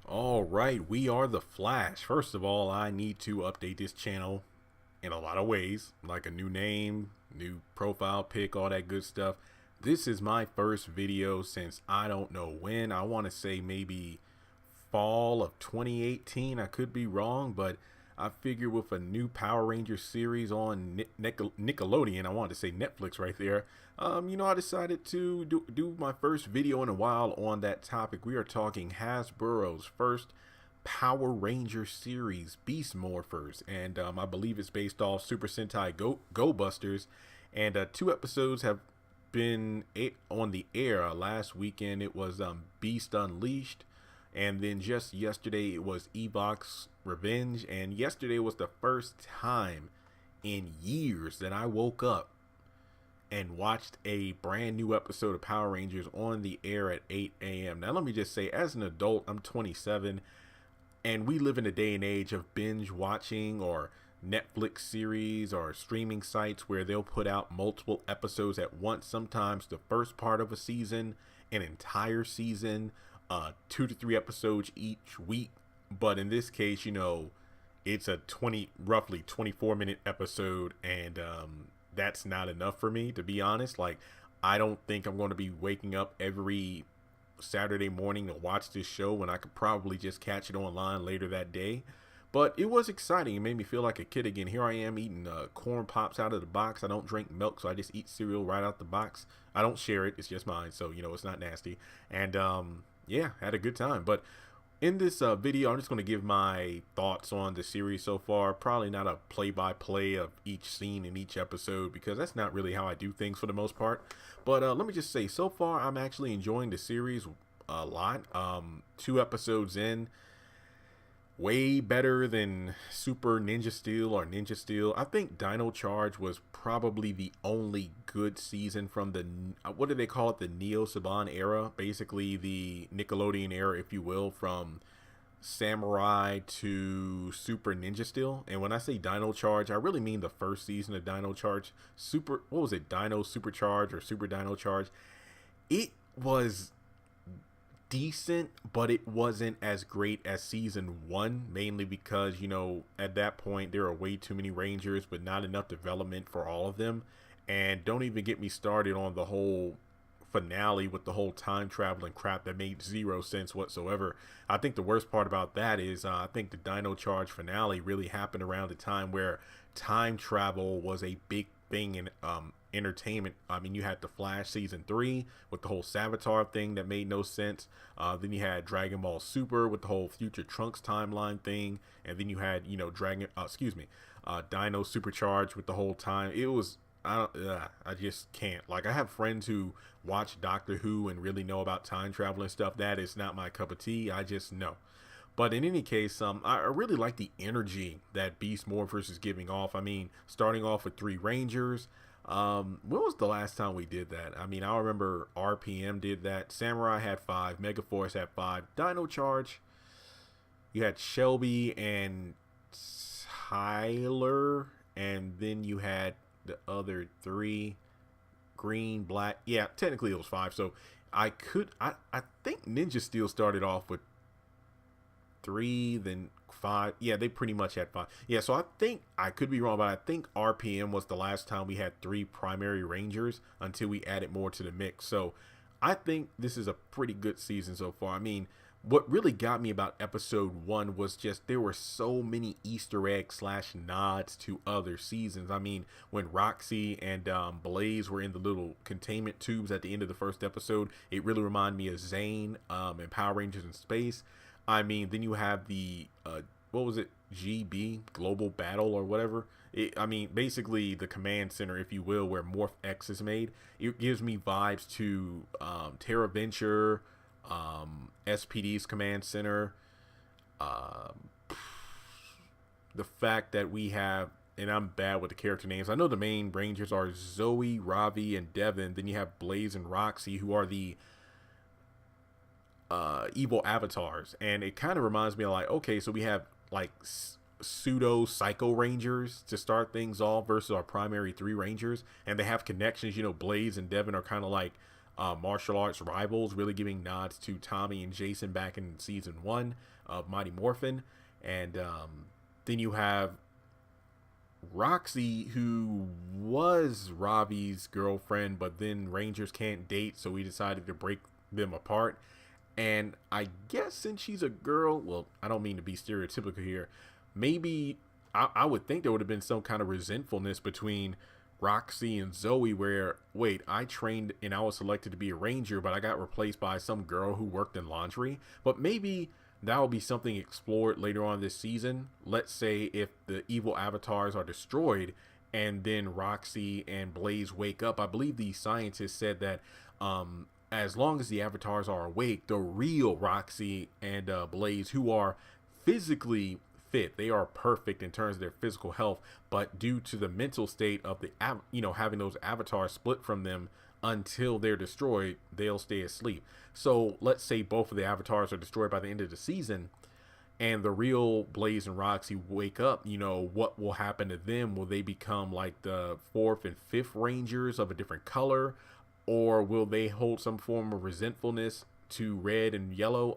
All right, we are the Flash. First of all, I need to update this channel in a lot of ways, like a new name, new profile pic, all that good stuff. This is my first video since I don't know when. I want to say maybe fall of 2018. I could be wrong, but I figure with a new Power Rangers series on Nickelodeon, I wanted to say Netflix right there. I decided to do my first video in a while on that topic. We are talking Hasbro's first Power Ranger series, Beast Morphers, and I believe it's based off Super Sentai Go Busters. And two episodes have been on the air. Last weekend it was Beast Unleashed, and then just yesterday it was Evox Revenge. And yesterday was the first time in years that I woke up and watched a brand new episode of Power Rangers on the air at 8 a.m. Now, let me just say, as an adult, I'm 27, and we live in a day and age of binge watching or Netflix series or streaming sites where they'll put out multiple episodes at once. Sometimes the first part of a season, an entire season, 2 to 3 episodes each week. But in this case, it's a roughly 24-minute episode, and that's not enough for me, to be honest. Like, I don't think I'm going to be waking up every Saturday morning to watch this show when I could probably just catch it online later that day. But it was exciting. It made me feel like a kid again. Here I am eating corn pops out of the box. I don't drink milk, so I just eat cereal right out the box. I don't share it. It's just mine, so it's not nasty. And yeah, had a good time. But in this video, I'm just going to give my thoughts on the series so far. Probably not a play-by-play of each scene in each episode, because that's not really how I do things for the most part. But let me just say, so far, I'm actually enjoying the series a lot. 2 episodes in, way better than Super Ninja Steel or Ninja Steel. I think Dino Charge was probably the only good season from the, what do they call it, the Neo Saban era, basically the Nickelodeon era, if you will, from Samurai to Super Ninja Steel. And when I say Dino Charge, I really mean the first season of Dino Charge. What was it, Dino Supercharge or Super Dino Charge? It was decent, but it wasn't as great as season 1, mainly because at that point there are way too many Rangers but not enough development for all of them. And don't even get me started on the whole finale with the whole time traveling crap that made zero sense whatsoever. I think the worst part about that is I think the Dino Charge finale really happened around the time where time travel was a big thing in entertainment. I mean, you had the Flash season 3 with the whole Savitar thing that made no sense. Then you had Dragon Ball Super with the whole Future Trunks timeline thing, and then you had Dino Supercharge with the whole time. It was I just can't. Like, I have friends who watch Doctor Who and really know about time travel and stuff. That is not my cup of tea. I just know. But in any case, I really like the energy that Beast Morphers is giving off. I mean, starting off with 3 Rangers. When was the last time we did that? I mean, I remember RPM did that. Samurai had 5. Megaforce had 5. Dino Charge, you had Shelby and Tyler, and then you had the other 3, Green, Black. Yeah, technically it was 5. So I think Ninja Steel started off with 3, then 5. Yeah, they pretty much had 5. Yeah, so I think, I could be wrong, but I think RPM was the last time we had 3 primary Rangers until we added more to the mix. So I think this is a pretty good season so far. I mean, what really got me about episode 1 was just there were so many Easter eggs / nods to other seasons. I mean, when Roxy and Blaze were in the little containment tubes at the end of the first episode, it really reminded me of Zane and Power Rangers in Space. I mean, then you have the, what was it, GB, Global Battle or whatever. I mean, basically the command center, if you will, where Morph X is made. It gives me vibes to Terra Venture, SPD's command center. The fact that we have, and I'm bad with the character names, I know the main Rangers are Zoe, Ravi, and Devin. Then you have Blaze and Roxy, who are the evil avatars, and it kind of reminds me of, like, okay, so we have like pseudo psycho rangers to start things off versus our primary 3 Rangers, and they have connections. Blaze and Devin are kind of like martial arts rivals, really giving nods to Tommy and Jason back in season 1 of Mighty Morphin. And then you have Roxy, who was Ravi's girlfriend, but then Rangers can't date, so we decided to break them apart. And I guess since she's a girl, well, I don't mean to be stereotypical here, maybe I would think there would have been some kind of resentfulness between Roxy and Zoe where, wait, I trained and I was selected to be a ranger, but I got replaced by some girl who worked in laundry. But maybe that will be something explored later on this season. Let's say if the evil avatars are destroyed and then Roxy and Blaze wake up. I believe the scientists said that as long as the avatars are awake, the real Roxy and Blaze, who are physically fit, they are perfect in terms of their physical health, but due to the mental state of the having those avatars split from them until they're destroyed, they'll stay asleep. So let's say both of the avatars are destroyed by the end of the season and the real Blaze and Roxy wake up. What will happen to them? Will they become like the 4th and 5th Rangers of a different color, or will they hold some form of resentfulness to Red and Yellow,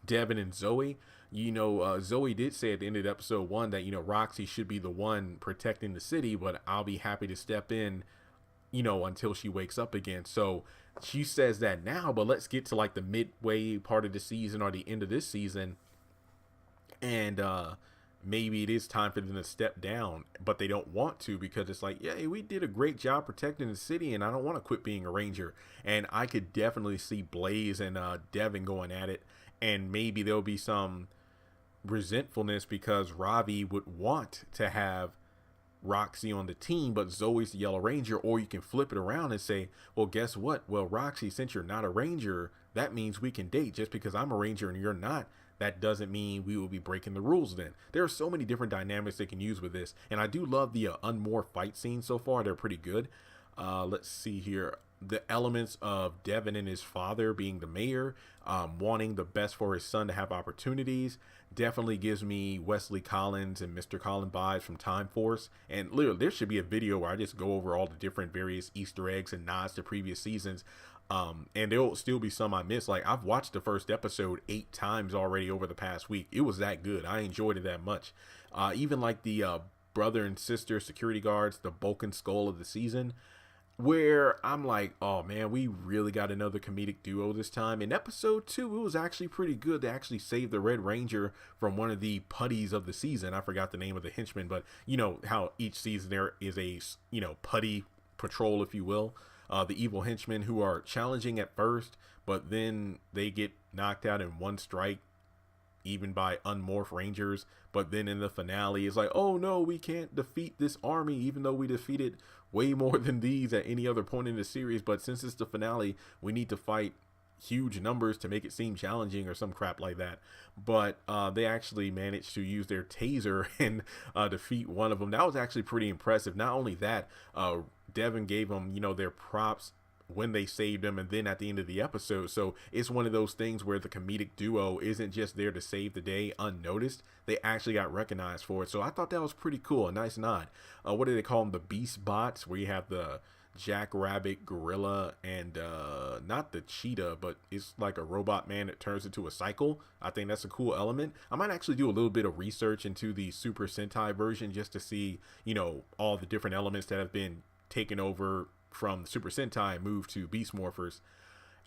Devin and Zoe? Zoe did say at the end of episode 1 that, Roxy should be the one protecting the city, but I'll be happy to step in, until she wakes up again. So she says that now, but let's get to like the midway part of the season or the end of this season. And maybe it is time for them to step down, but they don't want to because it's like, yeah, we did a great job protecting the city and I don't want to quit being a ranger. And I could definitely see Blaze and Devin going at it, and maybe there'll be some resentfulness because Ravi would want to have Roxy on the team, but Zoe's the Yellow Ranger. Or you can flip it around and say, well, guess what? Well, Roxy, since you're not a ranger, that means we can date. Just because I'm a ranger and you're not, that doesn't mean we will be breaking the rules then. There are so many different dynamics they can use with this. And I do love the unmorphed fight scenes so far. They're pretty good. Let's see here. The elements of Devin and his father being the mayor, wanting the best for his son to have opportunities, definitely gives me Wesley Collins and Mr. Collins vibes from Time Force. And literally, there should be a video where I just go over all the different various Easter eggs and nods to previous seasons. And there will still be some I miss. Like, I've watched the first episode 8 times already over the past week. It was that good. I enjoyed it that much. Even like the brother and sister security guards, the Bulk and Skull of the season, where I'm like, oh man, we really got another comedic duo this time. In episode 2, it was actually pretty good. They actually saved the Red Ranger from one of the putties of the season. I forgot the name of the henchman, but you know how each season there is a, putty patrol, if you will. The evil henchmen who are challenging at first, but then they get knocked out in one strike, even by unmorphed rangers. But then in the finale, it's like, oh no, we can't defeat this army, even though we defeated way more than these at any other point in the series. But since it's the finale, we need to fight huge numbers to make it seem challenging or some crap like that. But they actually managed to use their taser and defeat one of them. That was actually pretty impressive. Not only that, Devin gave them, their props when they saved them and then at the end of the episode. So it's one of those things where the comedic duo isn't just there to save the day unnoticed. They actually got recognized for it. So I thought that was pretty cool. A nice nod. What do they call them? The Beast Bots, where you have the Jackrabbit, Gorilla, and not the Cheetah, but it's like a robot man that turns into a cycle. I think that's a cool element. I might actually do a little bit of research into the Super Sentai version just to see, all the different elements that have been taken over from Super Sentai and moved to Beast Morphers.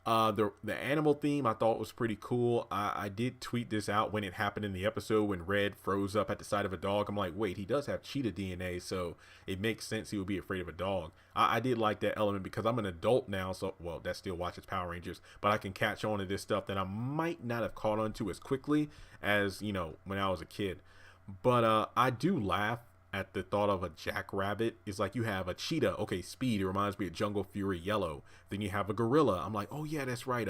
The animal theme I thought was pretty cool. I did tweet this out when it happened in the episode when Red froze up at the sight of a dog. I'm like, wait, he does have cheetah DNA, so it makes sense he would be afraid of a dog. I did like that element because I'm an adult now, so, well, that still watches Power Rangers, but I can catch on to this stuff that I might not have caught on to as quickly as, when I was a kid. But I do laugh at the thought of a jackrabbit. Is like, you have a cheetah, okay, speed, it reminds me of Jungle Fury Yellow. Then you have a gorilla. I'm like, oh yeah, that's right.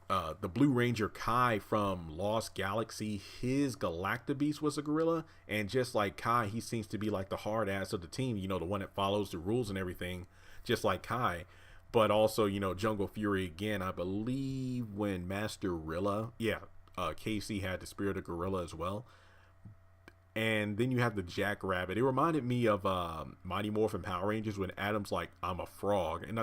The Blue Ranger Kai from Lost Galaxy, his Galactabeast was a gorilla, and just like Kai, he seems to be like the hard ass of the team, the one that follows the rules and everything, just like Kai. But also, Jungle Fury again, I believe when Master Rilla, Casey had the spirit of gorilla as well. and then you have the Jackrabbit. It reminded me of Mighty Morphin Power Rangers when Adam's like, I'm a frog. And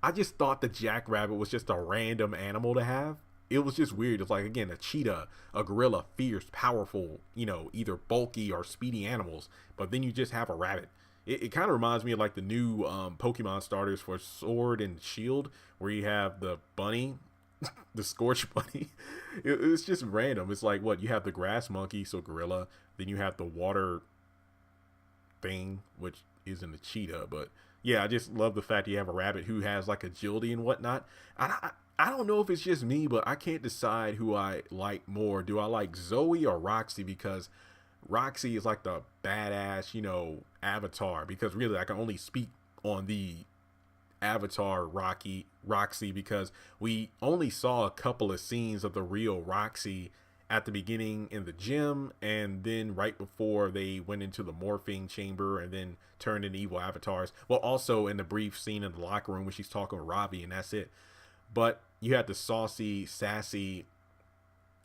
I just thought the Jackrabbit was just a random animal to have. It was just weird. It's like, again, a cheetah, a gorilla, fierce, powerful, either bulky or speedy animals. But then you just have a rabbit. It kind of reminds me of like the new Pokemon starters for Sword and Shield, where you have the bunny, the Scorch Bunny. It's just random. It's like, what, you have the grass monkey, so gorilla. Then you have the water thing, which isn't a cheetah. But yeah, I just love the fact you have a rabbit who has like agility and whatnot. I don't know if it's just me, but I can't decide who I like more. Do I like Zoe or Roxy? Because Roxy is like the badass, avatar. Because really, I can only speak on the avatar Roxy because we only saw a couple of scenes of the real Roxy at the beginning in the gym, and then right before they went into the morphing chamber and then turned into evil avatars. Well, also in the brief scene in the locker room when she's talking with Robbie, and that's it. But you had the saucy, sassy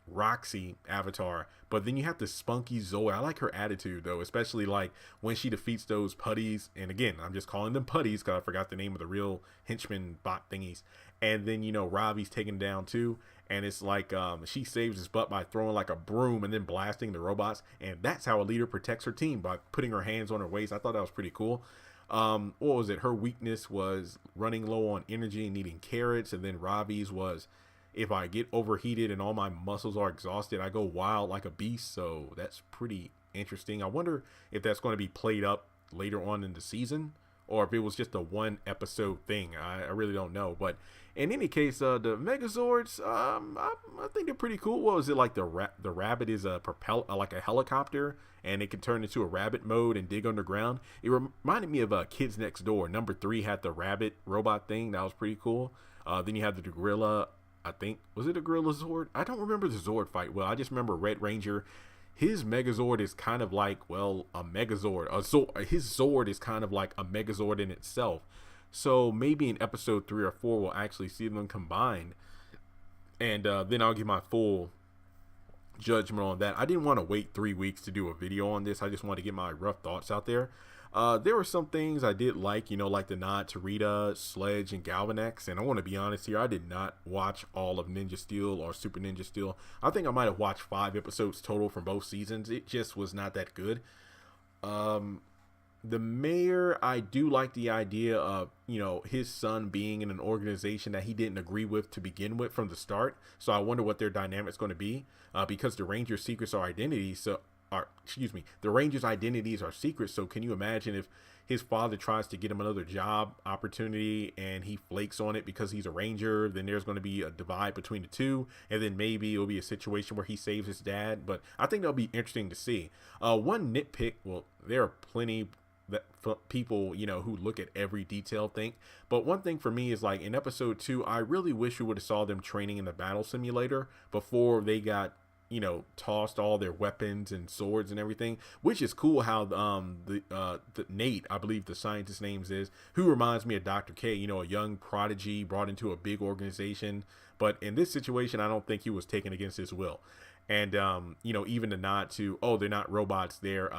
Roxy avatar, but then you have the spunky Zoe. I like her attitude though, especially like when she defeats those putties. And again, I'm just calling them putties because I forgot the name of the real henchman bot thingies. And then Robbie's taken down too, and it's like she saves his butt by throwing like a broom and then blasting the robots. And that's how a leader protects her team, by putting her hands on her waist. I thought that was pretty cool. What was it? Her weakness was running low on energy and needing carrots, and then Robbie's was, if I get overheated and all my muscles are exhausted, I go wild like a beast. So that's pretty interesting. I wonder if that's going to be played up later on in the season, or if it was just a one episode thing. I really don't know. But in any case, the Megazords, I think they're pretty cool. What was it, like the rabbit is a like a helicopter, and it can turn into a rabbit mode and dig underground. It reminded me of Kids Next Door. Number 3 had the rabbit robot thing. That was pretty cool. Then you have the gorilla. I think, was it a gorilla Zord? I don't remember the Zord fight well. I just remember Red Ranger. His Megazord is kind of like, well, a Megazord. His Zord is kind of like a Megazord in itself. So maybe in episode 3 or 4, we'll actually see them combined. And then I'll give my full judgment on that. I didn't want to wait 3 weeks to do a video on this. I just wanted to get my rough thoughts out there. There were some things I did like, like the nod to Rita, Sledge, and Galvanex. And I want to be honest here, I did not watch all of Ninja Steel or Super Ninja Steel. I think I might have watched 5 episodes total from both seasons. It just was not that good. The mayor, I do like the idea of, his son being in an organization that he didn't agree with to begin with from the start. So I wonder what their dynamic's going to be, because the Ranger's secrets are identities. The Rangers' identities are secrets. So can you imagine if his father tries to get him another job opportunity and he flakes on it because he's a Ranger? Then there's going to be a divide between the two, and then maybe it'll be a situation where he saves his dad. But I think that'll be interesting to see. One nitpick, well, there are plenty that people who look at every detail think, but one thing for me is, like, in episode 2, I really wish we would have saw them training in the battle simulator before they got tossed all their weapons and swords and everything, which is cool. How the Nate, I believe the scientist names is, who reminds me of Dr. K, a young prodigy brought into a big organization, but in this situation I don't think he was taken against his will. And even the nod to, oh, they're not robots, they're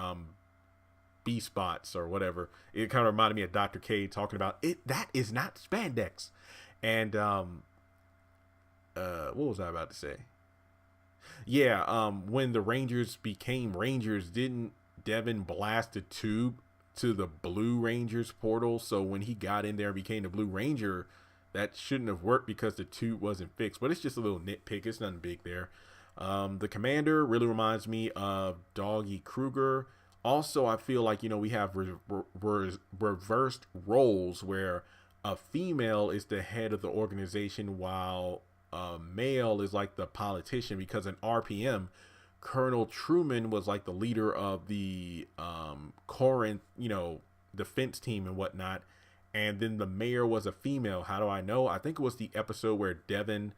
B-spots or whatever, it kind of reminded me of Dr. K talking about it, that is not spandex. And what was I about to say? Yeah, when the Rangers became Rangers, didn't Devin blast a tube to the Blue Ranger's portal? So when he got in there and became the Blue Ranger, that shouldn't have worked because the tube wasn't fixed. But it's just a little nitpick. It's nothing big there. The Commander really reminds me of Doggy Kruger. Also, I feel like, we have reversed roles where a female is the head of the organization while male is like the politician, because in RPM, Colonel Truman was like the leader of the Corinth, defense team and whatnot, and then the mayor was a female. How do I know? I think it was the episode where Dylan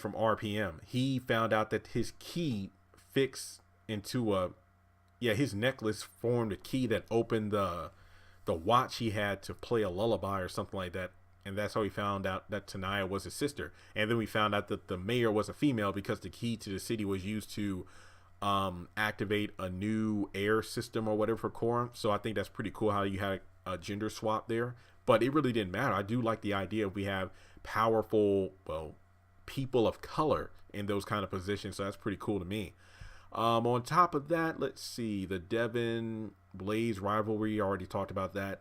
from RPM, he found out that his key fixed into his necklace formed a key that opened the watch he had to play a lullaby or something like that. and that's how we found out that Tanaya was his sister. And then we found out that the mayor was a female because the key to the city was used to activate a new air system or whatever for Corum. So I think that's pretty cool how you had a gender swap there. But it really didn't matter. I do like the idea if we have powerful, well, people of color in those kind of positions. So that's pretty cool to me. On top of that, let's see, the Devin Blaze rivalry. Already talked about that.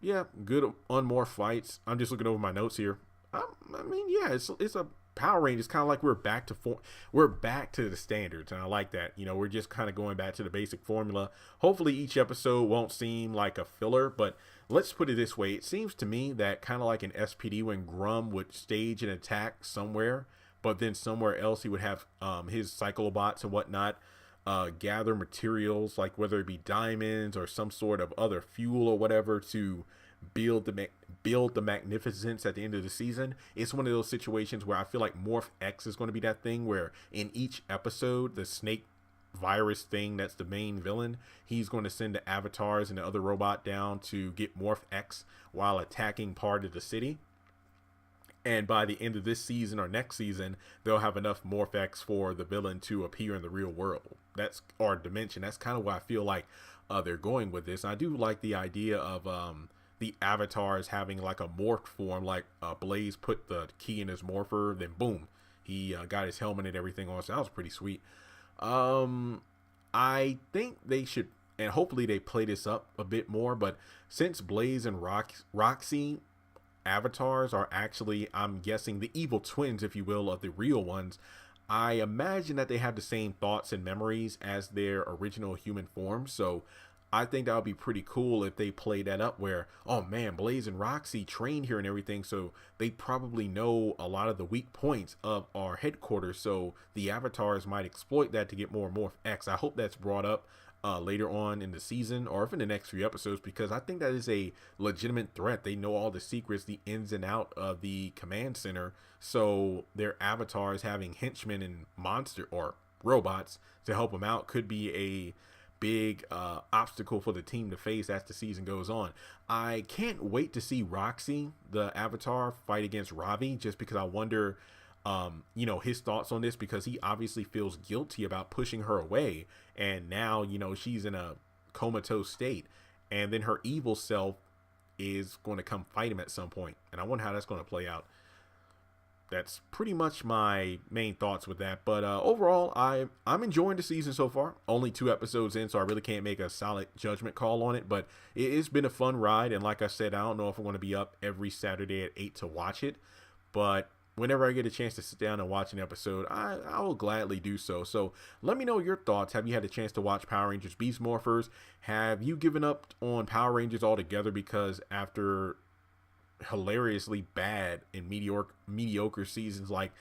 Yeah, good on more fights. I'm just looking over my notes here. I mean, yeah, it's a Power Rangers. Kind of like we're back to the standards, and I like that. You know, we're just kind of going back to the basic formula. Hopefully, each episode won't seem like a filler, but let's put it this way: it seems to me that kind of like in SPD, when Grum would stage an attack somewhere, but then somewhere else he would have his cyclobots and whatnot gather materials, like whether it be diamonds or some sort of other fuel or whatever, to build the magnificence at the end of the season. It's one of those situations where I feel like Morph X is going to be that thing where in each episode, the snake virus thing that's the main villain, he's going to send the avatars and the other robot down to get Morph X while attacking part of the city. And by the end of this season or next season, they'll have enough Morph X for the villain to appear in the real world. That's our dimension. That's kind of why I feel like they're going with this. I do like the idea of the avatars having like a morphed form, like Blaze put the key in his morpher, then boom, he got his helmet and everything on. So that was pretty sweet. I think they should, and hopefully they play this up a bit more, but since Blaze and Roxy avatars are actually, I'm guessing, the evil twins, if you will, of the real ones, I imagine that they have the same thoughts and memories as their original human forms. So I think that would be pretty cool if they play that up where, oh man, Blaze and Roxy trained here and everything, so they probably know a lot of the weak points of our headquarters, so the avatars might exploit that to get more Morph X. I hope that's brought up later on in the season, or if in the next few episodes, because I think that is a legitimate threat. They know all the secrets, the ins and out of the command center, so their avatars having henchmen and monster or robots to help them out could be a big obstacle for the team to face as the season goes on. I can't wait to see Roxy, the avatar, fight against Ravi, just because I wonder you know, his thoughts on this, because he obviously feels guilty about pushing her away, and now, you know, she's in a comatose state, and then her evil self is going to come fight him at some point, and I wonder how that's going to play out. That's pretty much my main thoughts with that. But overall, I'm enjoying the season so far. Only 2 episodes in, so I really can't make a solid judgment call on it. But it's been a fun ride. And like I said, I don't know if I'm going to be up every Saturday at 8 to watch it. But whenever I get a chance to sit down and watch an episode, I will gladly do so. So let me know your thoughts. Have you had a chance to watch Power Rangers Beast Morphers? Have you given up on Power Rangers altogether because after hilariously bad and mediocre seasons like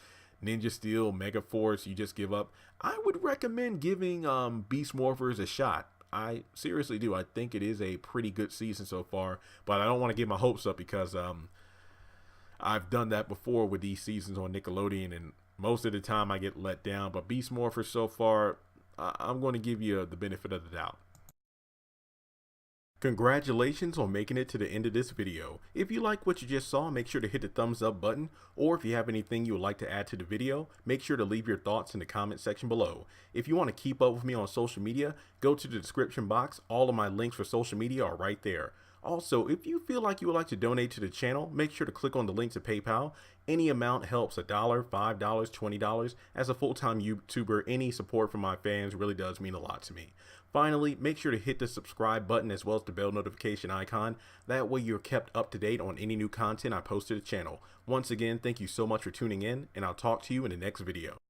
Ninja Steel, Mega Force, you just give up? I would recommend giving Beast Morphers a shot. I seriously do. I think it is a pretty good season so far, but I don't want to get my hopes up because I've done that before with these seasons on Nickelodeon, and most of the time I get let down. But Beast Morphers so far, I'm going to give you the benefit of the doubt. Congratulations on making it to the end of this video. If you like what you just saw, make sure to hit the thumbs up button, or if you have anything you would like to add to the video, make sure to leave your thoughts in the comment section below. If you want to keep up with me on social media, go to the description box. All of my links for social media are right there. Also, if you feel like you would like to donate to the channel, make sure to click on the link to PayPal. Any amount helps. $1, $5, $20. As a full-time YouTuber, any support from my fans really does mean a lot to me. Finally, make sure to hit the subscribe button as well as the bell notification icon. That way you're kept up to date on any new content I post to the channel. Once again, thank you so much for tuning in, and I'll talk to you in the next video.